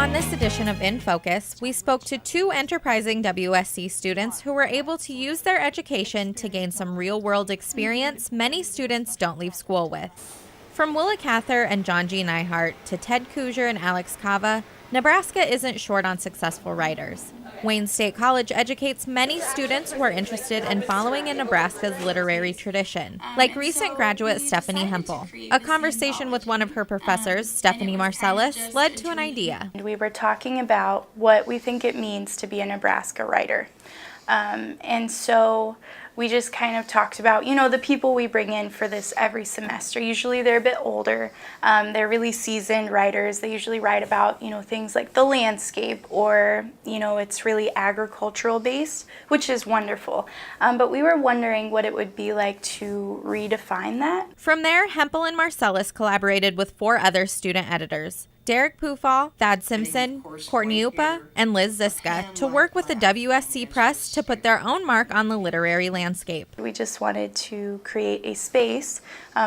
On this edition of In Focus, we spoke to two enterprising WSC students who were able to use their education to gain some real-world experience many students don't leave school with. From Willa Cather and John G. Neihart to Ted Kuzier and Alex Cava, Nebraska isn't short on successful writers. Wayne State College educates many students who are interested in following in Nebraska's literary tradition, like recent graduate Stephanie Hempel. A conversation with one of her professors, Stephanie Marcellus, led to an idea. We were talking about what we think it means to be a Nebraska writer. And so we just kind of talked about, the people we bring in for this every semester. Usually they're a bit older. They're really seasoned writers. They usually write about, things like the landscape or, it's really agricultural based, which is wonderful. But we were wondering what it would be like to redefine that. From there, Hempel and Marcellus collaborated with 4 other student editors, Derek Pufall, Thad Simpson, Courtney Upa, and Liz Ziska, to work with the WSC Press to put their own mark on the literary landscape. We just wanted to create a space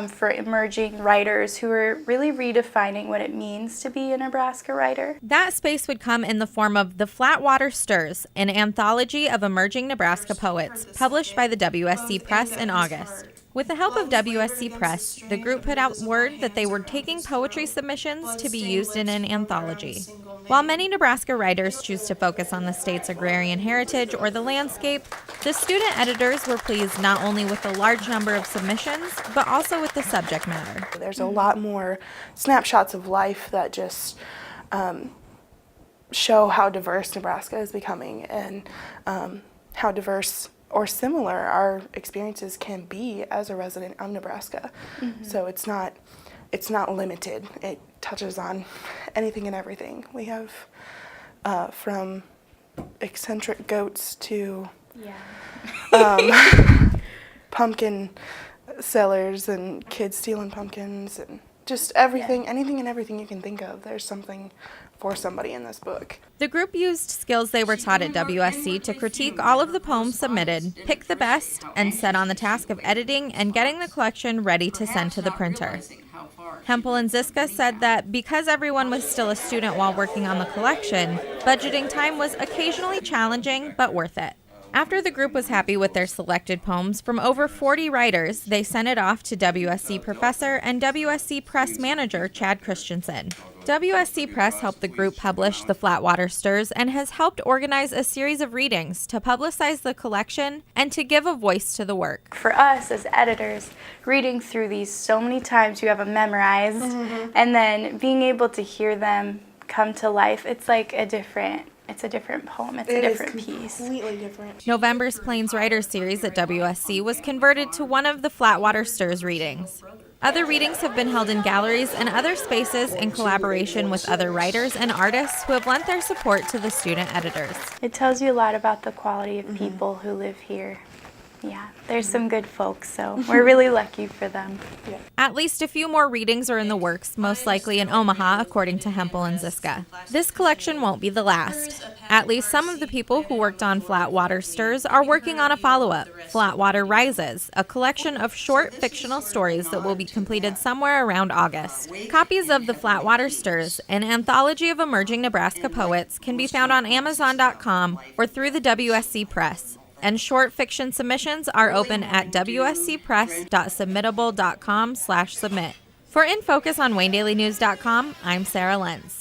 for emerging writers who are really redefining what it means to be a Nebraska writer. That space would come in the form of The Flatwater Stirs, an anthology of emerging Nebraska poets, published by the WSC Press in August. With the help of WSC Press, the group put out word that they were taking poetry submissions to be used in an anthology. While many Nebraska writers choose to focus on the state's agrarian heritage or the landscape, the student editors were pleased not only with the large number of submissions, but also with the subject matter. There's a lot more snapshots of life that just show how diverse Nebraska is becoming and how diverse or similar our experiences can be as a resident of Nebraska. Mm-hmm. So it's not limited. It touches on anything and everything. We have from eccentric goats to pumpkin sellers and kids stealing pumpkins and just everything, anything and everything you can think of. There's something for somebody in this book. The group used skills they were taught at WSC to critique all of the poems submitted, pick the best, and set on the task of editing and getting the collection ready to send to the printer. Hempel and Ziska said that because everyone was still a student while working on the collection, budgeting time was occasionally challenging but worth it. After the group was happy with their selected poems from over 40 writers, they sent it off to WSC professor and WSC Press manager Chad Christensen. WSC Press helped the group publish The Flatwater Stirs and has helped organize a series of readings to publicize the collection and to give a voice to the work. For us as editors, reading through these so many times, you have them memorized, and then being able to hear them come to life, it's like a different poem. It's a different piece. Completely different. November's Plains Writers series at WSC was converted to one of the Flatwater Stirs readings. Other readings have been held in galleries and other spaces in collaboration with other writers and artists who have lent their support to the student editors. It tells you a lot about the quality of people who live here. Yeah, there's some good folks, so we're really lucky for them. Yeah. At least a few more readings are in the works, most likely in Omaha, according to Hempel and Ziska. This collection won't be the last. At least some of the people who worked on Flatwater Stirs are working on a follow-up, Flatwater Rises, a collection of short fictional stories that will be completed somewhere around August. Copies of The Flatwater Stirs, an anthology of emerging Nebraska poets, can be found on Amazon.com or through the WSC Press. And short fiction submissions are open at wscpress.submittable.com/submit. For In Focus on WayneDailyNews.com, I'm Sarah Lentz.